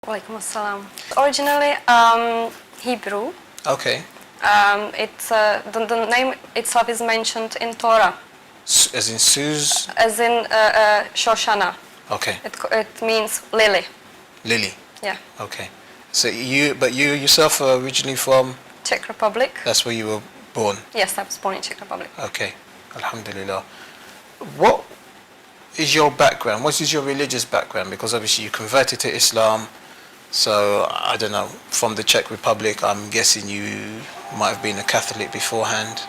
Walaikum assalam. Originally Hebrew. Okay. It's the name itself is mentioned in Torah. As in Suz? As in Shoshana. Okay. It means lily. Lily. Yeah. Okay. So you yourself are originally from? Czech Republic. That's where you were born? Yes, I was born in Czech Republic. Okay. Alhamdulillah. What is your background? What is your religious background? Because obviously you converted to Islam. So, I don't know, from the Czech Republic, I'm guessing you might have been a Catholic beforehand.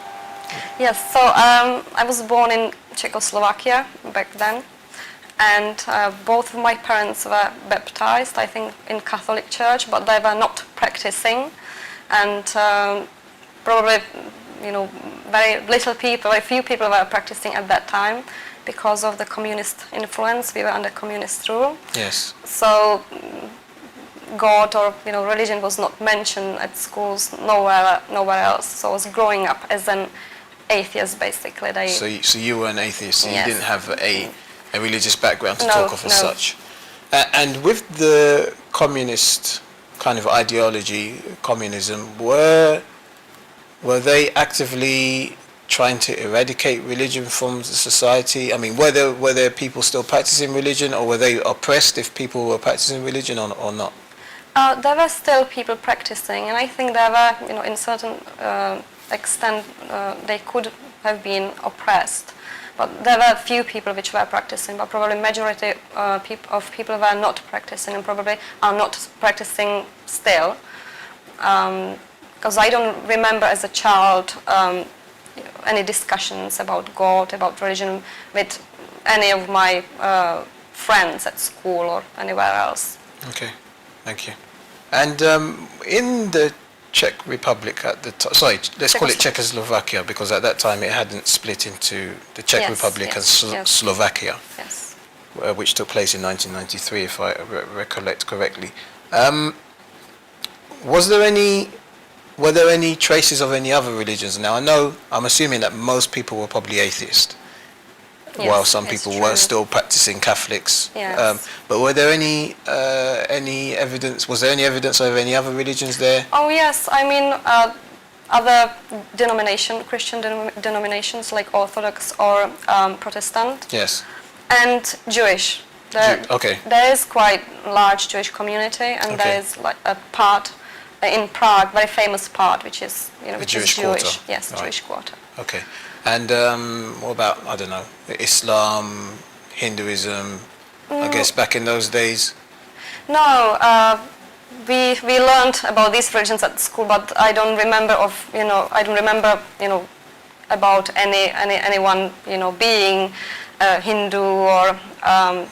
Yes, so I was born in Czechoslovakia back then, and both of my parents were baptized, I think, in Catholic Church, but they were not practicing, and probably, very few people were practicing at that time because of the communist influence. We were under communist rule. Yes. So God or religion was not mentioned at schools, nowhere else. So I was growing up as an atheist, basically. So you were an atheist. So yes. You didn't have a religious background to no, talk of as such. And with the communist kind of ideology, communism, were they actively trying to eradicate religion from the society? I mean, were there people still practicing religion, or were they oppressed if people were practicing religion or not? There were still people practicing, and I think there were, in certain extent, they could have been oppressed. But there were few people which were practicing, but probably majority of people were not practicing, and probably are not practicing still. Because I don't remember as a child any discussions about God, about religion with any of my friends at school or anywhere else. Okay. Thank you. And in the Czech Republic at the time, let's call it Czechoslovakia, because at that time it hadn't split into the Czech Republic and Slovakia, which took place in 1993, if I recollect correctly. Were there any traces of any other religions? Now I'm assuming that most people were probably atheist. While some people were still practicing Catholics. Yes. But were there any evidence? Was there any evidence of any other religions there? Oh yes, I mean other Christian denominations like Orthodox or Protestant. Yes. And Jewish. Okay. There is quite large Jewish community, and there is like a part in Prague, very famous part, which is the Jewish quarter. Yes, right. Jewish quarter. Okay. And what about, I don't know, Islam, Hinduism, I guess back in those days? No, we learned about these religions at school, but I don't remember about anyone being Hindu or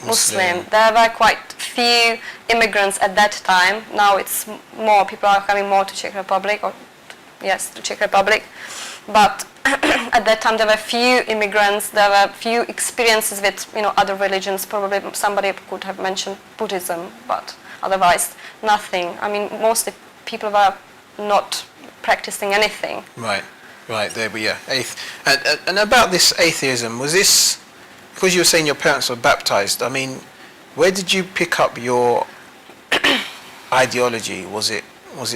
Muslim. There were quite few immigrants at that time. Now it's more, people are coming more to Czech Republic, to Czech Republic. But at that time there were few immigrants, there were few experiences with other religions. Probably somebody could have mentioned Buddhism, but otherwise nothing. I mean, mostly people were not practicing anything. Right. There we are. And about this atheism, was this because you were saying your parents were baptized? I mean, where did you pick up your ideology? Was it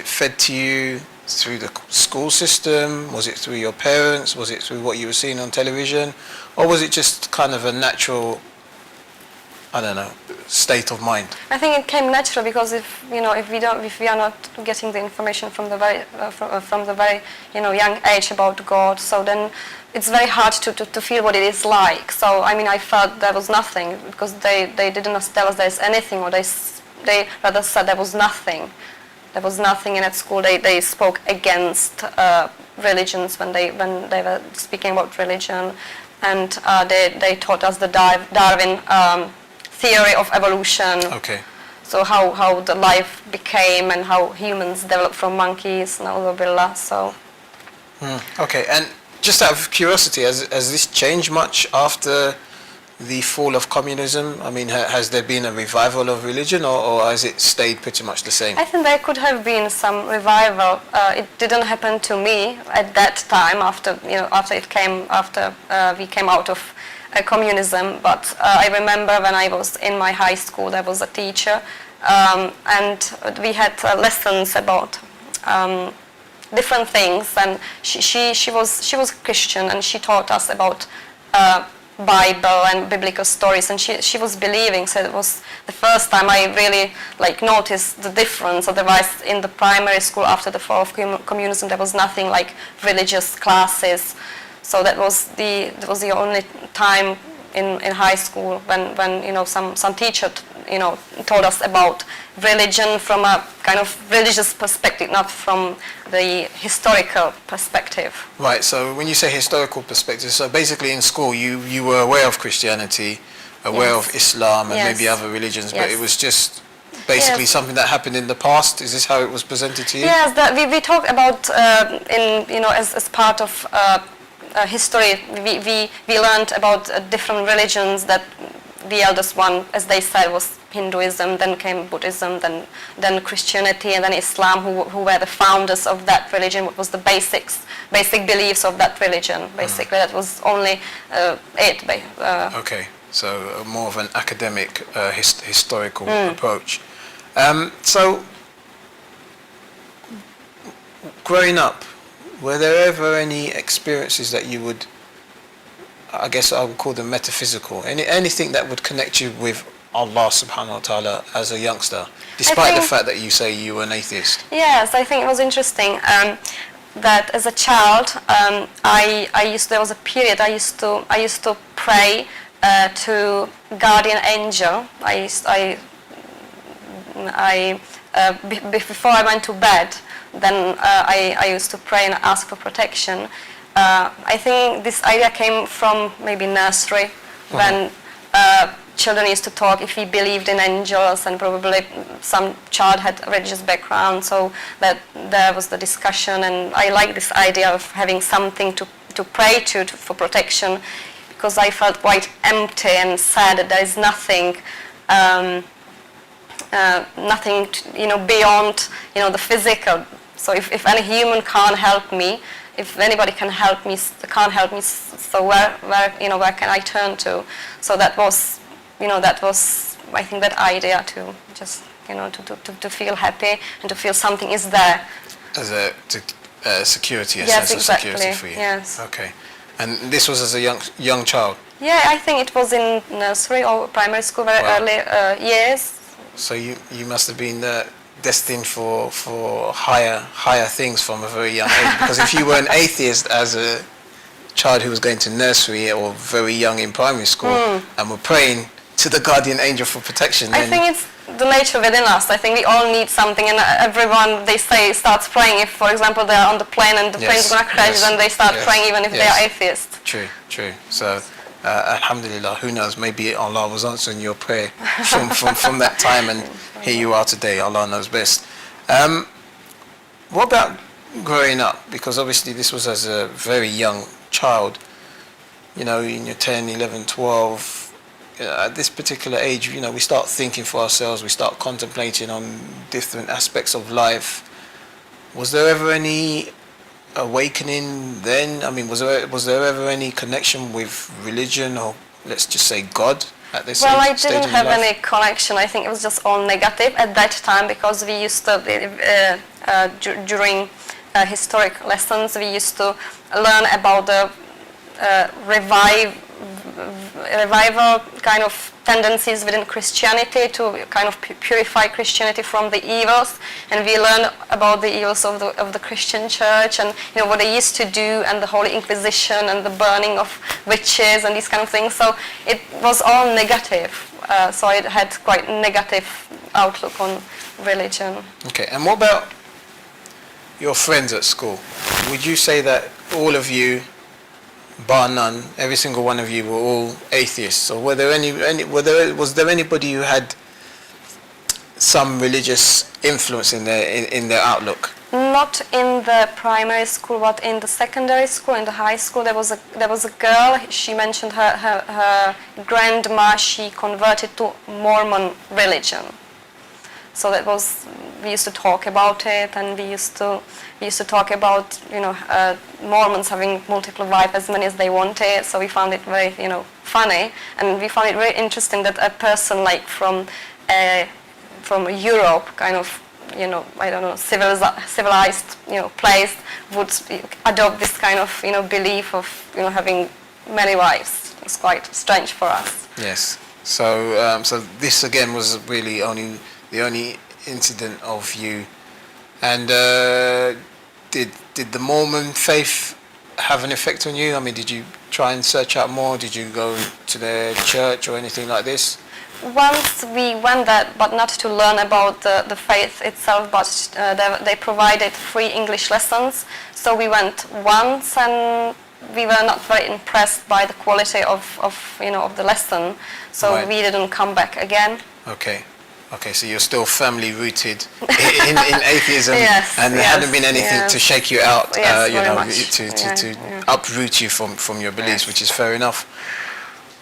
fed to you through the school system? Was it through your parents? Was it through what you were seeing on television? Or was it just kind of a natural, I don't know, state of mind? I think it came natural, because if we are not getting the information from the very young age about God, so then it's very hard to feel what it is like. So I mean, I felt there was nothing, because they didn't tell us there's anything, or they rather said there was nothing. There was nothing, and at school they spoke against religions when they were speaking about religion, and they taught us the Darwin theory of evolution. Okay. So how the life became and how humans developed from monkeys and all. So. Okay, and just out of curiosity, has this changed much after the fall of communism? I mean, has there been a revival of religion, or has it stayed pretty much the same? I think there could have been some revival. It didn't happen to me at that time, after we came out of communism. But I remember when I was in my high school, there was a teacher and we had lessons about different things, and she was Christian, and she taught us about Bible and biblical stories, and she was believing. So it was the first time I really like noticed the difference. Otherwise, in the primary school after the fall of communism, there was nothing like religious classes. So that was the only time in high school when you know some teacher told us about religion from a kind of religious perspective, not from the historical perspective. Right, so when you say historical perspective, so basically in school you were aware of Christianity, aware of Islam and maybe other religions, but it was just basically something that happened in the past. Is this how it was presented to you? Yes, that we talked about as part of history. We learned about different religions. That the eldest one, as they said, was Hinduism, then came Buddhism, then Christianity, and then Islam, who were the founders of that religion, what was the basic beliefs of that religion, basically. That was only it. Okay, so more of an academic, historical approach. So, growing up, were there ever any experiences that you would, I guess I would call them metaphysical, anything that would connect you with Allah subhanahu wa ta'ala as a youngster, despite the fact that you say you were an atheist? Yes, I think it was interesting that as a child, there was a period I used to pray to guardian angel. Before I went to bed, then I used to pray and ask for protection. I think this idea came from maybe nursery, when children used to talk if we believed in angels, and probably some child had a religious background, so that there was the discussion. And I like this idea of having something to pray to for protection, because I felt quite empty and sad that there is nothing beyond the physical. So if any human can't help me, if anybody can't help me, so where can I turn to? So that was I think that idea to just to feel happy and to feel something is there. As a security, a yes, sense exactly. of security for you. Yes. Okay, and this was as a young child. Yeah, I think it was in nursery or primary school, very early years. So you must have been destined for higher things from a very young age, because if you were an atheist as a child who was going to nursery or very young in primary school and were praying to the guardian angel for protection, I think it's the nature within us. I think we all need something, and everyone, they say, starts praying. If, for example, they're on the plane and the plane's going to crash, then they start praying even if they are atheists. True. So alhamdulillah, who knows, maybe Allah was answering your prayer from that time, and here you are today. Allah knows best. What about growing up? Because obviously this was as a very young child, in your 10, 11, 12, at this particular age, we start thinking for ourselves, we start contemplating on different aspects of life. Was there ever any awakening then? I mean, was there ever any connection with religion, or let's just say God at this Well, stage? I didn't have any connection. I think it was just all negative at that time, because we used to, during historic lessons, we used to learn about the revival kind of tendencies within Christianity to kind of purify Christianity from the evils, and we learned about the evils of the Christian church, and what they used to do, and the Holy Inquisition, and the burning of witches, and these kind of things. So it was all negative. So I had quite negative outlook on religion. Okay, and what about your friends at school? Would you say that all of you, bar none, every single one of you were all atheists, or was there anybody who had some religious influence in their outlook? Not in the primary school, but in the secondary school, in the high school, there was a girl. She mentioned her grandma. She converted to Mormon religion. So we used to talk about it, and we used to talk about Mormons having multiple wives, as many as they wanted. So we found it very funny, and we found it very interesting that a person like from from Europe, kind of, I don't know, civilized, place would adopt this kind of, belief of, having many wives. It's quite strange for us. Yes. So so this again was really the only incident of you. And did the Mormon faith have an effect on you? I mean, did you try and search out more? Did you go to their church or anything like this? Once we went there, but not to learn about the faith itself, but they provided free English lessons. So we went once, and we were not very impressed by the quality of the lesson. So Right. we didn't come back again. Okay, so you're still firmly rooted in atheism, Yes, and there yes, hadn't been anything yes. to shake you out, Yes, very much. to Yeah. uproot you from your beliefs, Yes. which is fair enough.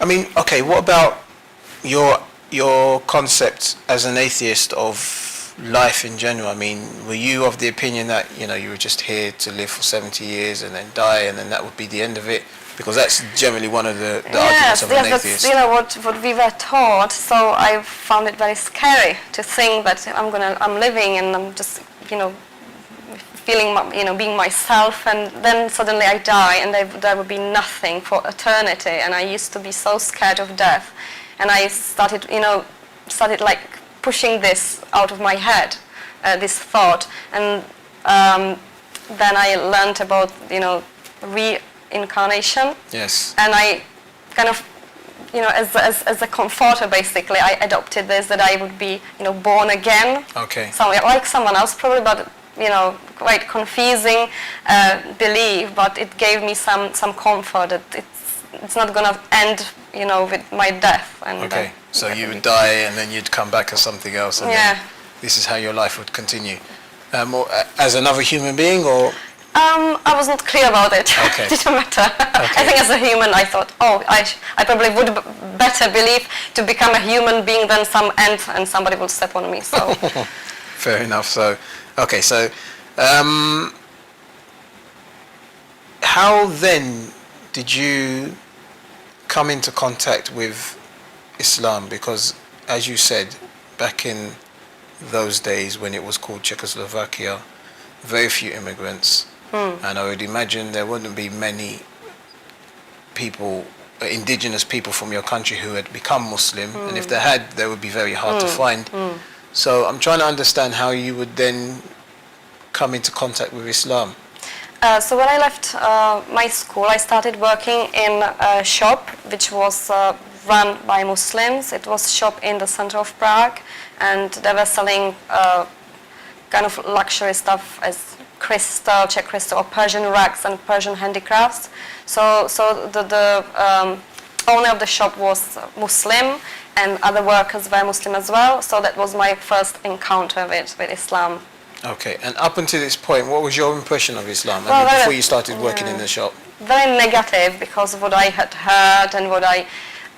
I mean, okay, what about your concept as an atheist of life in general? I mean, were you of the opinion that you were just here to live for 70 years and then die, and then that would be the end of it? Because that's generally one of the arguments of an atheist. That's what we were taught. So I found it very scary to think that I'm living and I'm just feeling being myself, and then suddenly I die and there would be nothing for eternity. And I used to be so scared of death, and I started like pushing this out of my head, this thought, and then I learned about reincarnation. Yes. And I kind of, as a comforter, basically, I adopted this, that I would be, born again. Okay. So like someone else probably, but, quite confusing belief, but it gave me some comfort that it's not going to end, with my death. And Okay. So you would die and then you'd come back as something else, and Yeah. then this is how your life would continue. Or, as another human being, or? I wasn't clear about it. Okay. It didn't matter. Okay. I think as a human, I thought, I probably would better believe to become a human being than some ant and somebody will step on me. So. Fair enough. So, okay. So, how then did you come into contact with Islam? Because, as you said, back in those days when it was called Czechoslovakia, very few immigrants. And I would imagine there wouldn't be many people, indigenous people from your country who had become Muslim, and if they had, they would be very hard to find. So I'm trying to understand how you would then come into contact with Islam. So when I left my school, I started working in a shop which was run by Muslims. It was a shop in the center of Prague, and they were selling kind of luxury stuff as crystal, Czech crystal, or Persian rugs and Persian handicrafts. So the owner of the shop was Muslim, and other workers were Muslim as well. So that was my first encounter with Islam. Okay, and up until this point, what was your impression of Islam? Well, before you started working in the shop? Very negative, because of what I had heard and what I,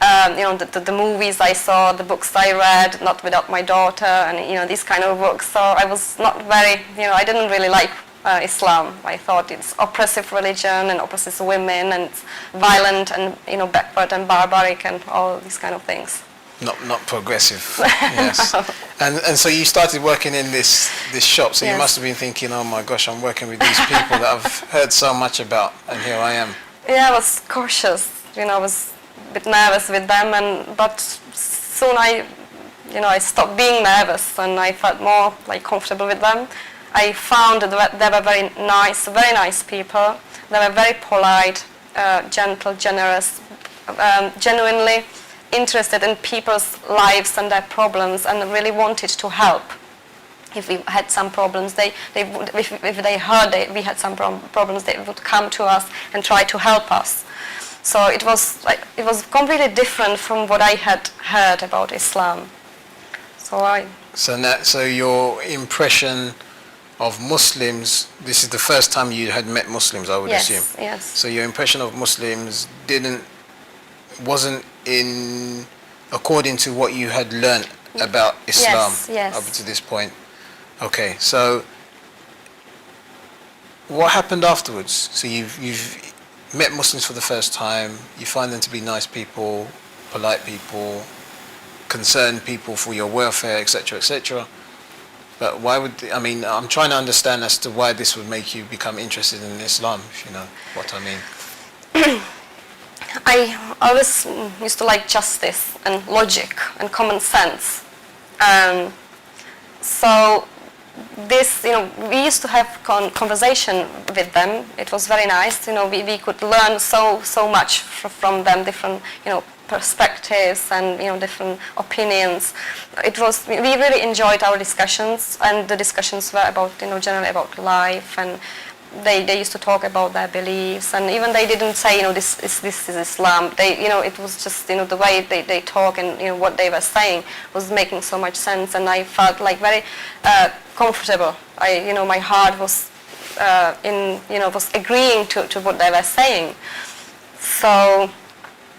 the movies I saw, the books I read, Not Without My Daughter, and these kind of books. So I was not very, I didn't really like Islam. I thought it's oppressive religion and oppresses women and it's violent and backward and barbaric and all these kind of things. Not progressive. Yes. And so you started working in this shop. So Yes. you must have been thinking, oh my gosh, I'm working with these people that I've heard so much about, and here I am. Yeah, I was cautious. I was a bit nervous with them, but soon I stopped being nervous and I felt more like comfortable with them. I found that they were very nice people. They were very polite, gentle, generous, genuinely interested in people's lives and their problems, and really wanted to help. If we had some problems, if they heard we had some problems, they would come to us and try to help us. So it was completely different from what I had heard about Islam. So your impression of Muslims, this is the first time you had met Muslims, I would assume. Yes. So your impression of Muslims wasn't in according to what you had learned about Islam Yes. up to this point. Okay, so what happened afterwards? So you've met Muslims for the first time. You find them to be nice people, polite people, concern people for your welfare, etc., etc. But why would, I mean, I'm trying to understand as to why this would make you become interested in Islam, if you know what I mean. I always used to like justice and logic and common sense. So this, we used to have conversation with them. It was very nice. We could learn so much from them, different, perspectives and different opinions. We really enjoyed our discussions, and the discussions were about generally about life, and they used to talk about their beliefs, and even they didn't say this is Islam. It was just the way they talk, and what they were saying was making so much sense, and I felt like very comfortable. My heart was was agreeing to what they were saying. So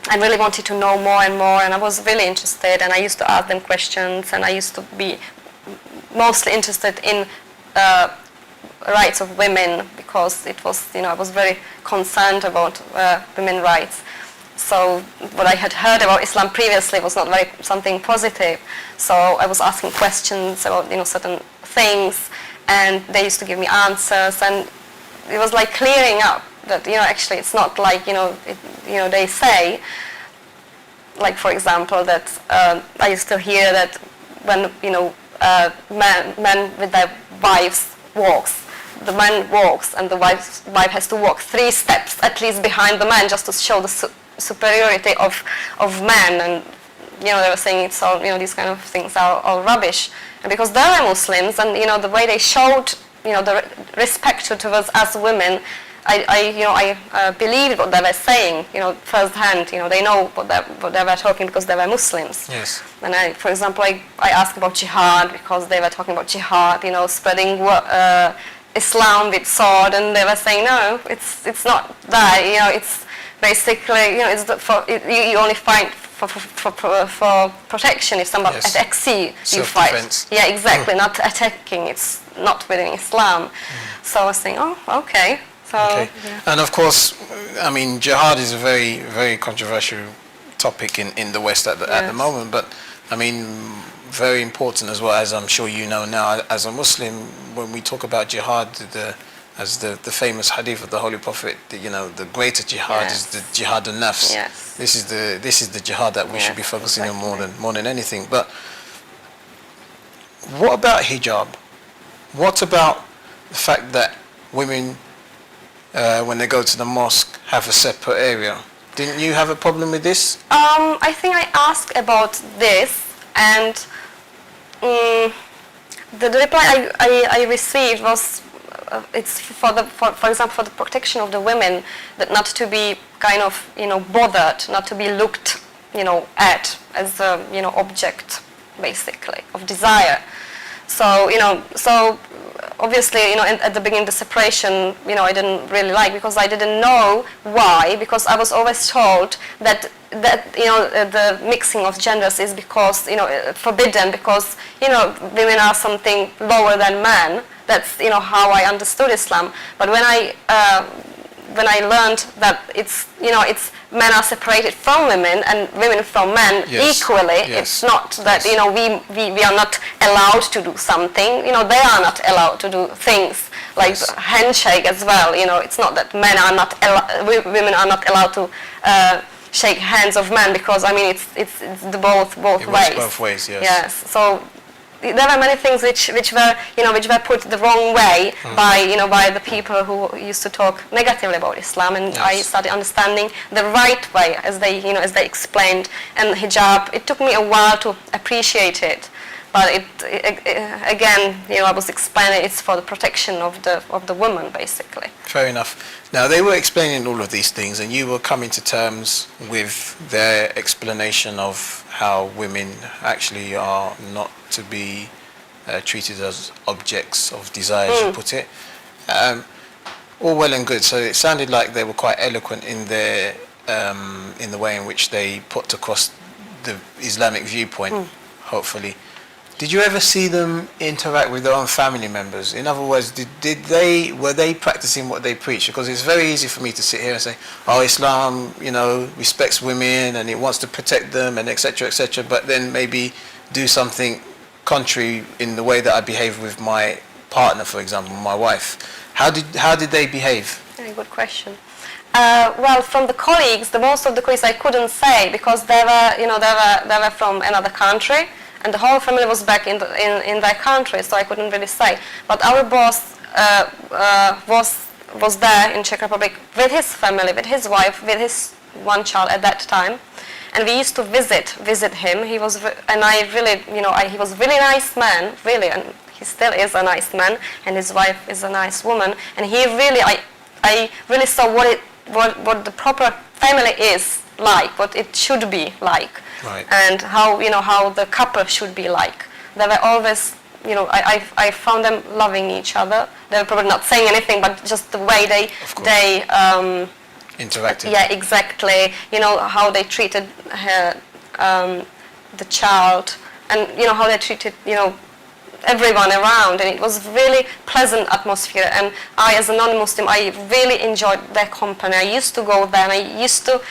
I really wanted to know more and more, and I was really interested, and I used to ask them questions, and I used to be mostly interested in rights of women, because it was, I was very concerned about women's rights. So what I had heard about Islam previously was not very something positive. So I was asking questions about certain things, and they used to give me answers, and it was like clearing up that actually it's not like they say, like for example that I used to hear that when men with their wives walks, the man walks and the wife has to walk 3 steps at least behind the man, just to show the superiority of men, and they were saying it's all these kind of things are all rubbish, and because they were Muslims, and the way they showed the respect towards us women, I believed what they were saying, firsthand. They know what they were talking, because they were Muslims. Yes. And for example, I asked about jihad, because they were talking about jihad, spreading Islam with sword, and they were saying no, it's not that. It's basically you only fight for protection if somebody attacks you. You fight. Yeah, exactly. Not attacking. It's not within Islam. So I was saying, oh, okay. So, okay. Yeah. And of course, I mean, jihad is a very, very controversial topic in the West at the moment, but I mean, very important as well, as I'm sure you know now as a Muslim, when we talk about jihad, as the famous hadith of the Holy Prophet, the greater jihad is the jihad al-nafs. Yes. This is the jihad that we should be focusing on more than anything. But what about hijab? What about the fact that women, when they go to the mosque, have a separate area? Didn't you have a problem with this? I think I asked about this, and the reply I received was it's for example for the protection of the women, that not to be kind of bothered, not to be looked at as a object basically of desire. So so obviously at the beginning the separation I didn't really like, because I didn't know why, because I was always told that the mixing of genders is because forbidden, because women are something lower than men. That's how I understood Islam. But when I learned that it's men are separated from women and women from men equally, it's not that we are not allowed to do something. They are not allowed to do things like handshake as well. It's not that women are not allowed to shake hands of men, because I mean it's the both ways. Both ways, yes. Yes. So there were many things which were put the wrong way by the people who used to talk negatively about Islam, and I started understanding the right way as they explained. And hijab, it took me a while to appreciate it, but again I was explaining it's for the protection of the woman basically. Fair enough. Now they were explaining all of these things, and you were coming to terms with their explanation of how women actually are not to be treated as objects of desire, as you put it. All well and good. So it sounded like they were quite eloquent in their in the way in which they put across the Islamic viewpoint, hopefully. Did you ever see them interact with their own family members? In other words, were they practicing what they preach? Because it's very easy for me to sit here and say, oh, Islam, respects women and it wants to protect them and etc., etc., but then maybe do something contrary in the way that I behave with my partner, for example, my wife. How did they behave? Very good question. Well, from the colleagues, most of the colleagues I couldn't say because they were from another country, and the whole family was back in their country, so I couldn't really say. But our boss was there in Czech Republic with his family, with his wife, with his one child at that time, and we used to visit him. He was, and I really, he was a really nice man, really, and he still is a nice man, and his wife is a nice woman, and he really, I really saw what the proper family is like, what it should be like. Right. And how the couple should be like. They were always, I found them loving each other. They were probably not saying anything, but just the way they interacted. Yeah, exactly. How they treated the child, and how they treated everyone around, and it was really pleasant atmosphere. And I, as a non-Muslim, I really enjoyed their company. I used to go there, and I used to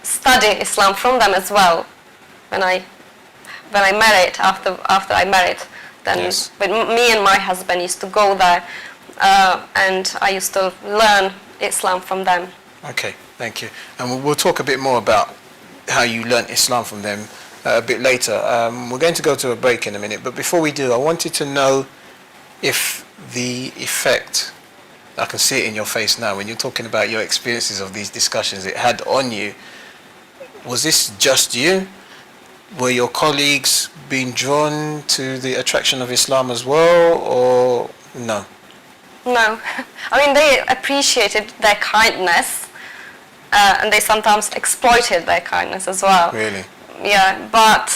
study Islam from them as well. When I married, after I married, then yes. But me and my husband used to go there, and I used to learn Islam from them. Okay, thank you. And we'll talk a bit more about how you learnt Islam from them a bit later. We're going to go to a break in a minute, but before we do, I wanted to know if the effect, I can see it in your face now, when you're talking about your experiences of these discussions it had on you, was this just you? Were your colleagues being drawn to the attraction of Islam as well, or no? No. I mean, they appreciated their kindness, and they sometimes exploited their kindness as well. Really? Yeah, but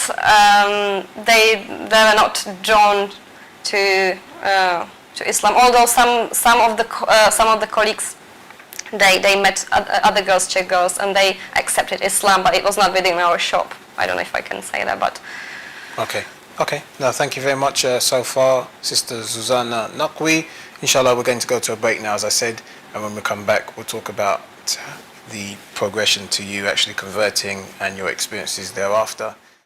they were not drawn to Islam. Although some of the colleagues, they met other girls, Czech girls, and they accepted Islam, but it was not within our shop. I don't know if I can say that, but okay. No, thank you very much so far, Sister Zuzana Naqvi. Inshallah, we're going to go to a break now, as I said, and when we come back, we'll talk about the progression to you actually converting and your experiences thereafter.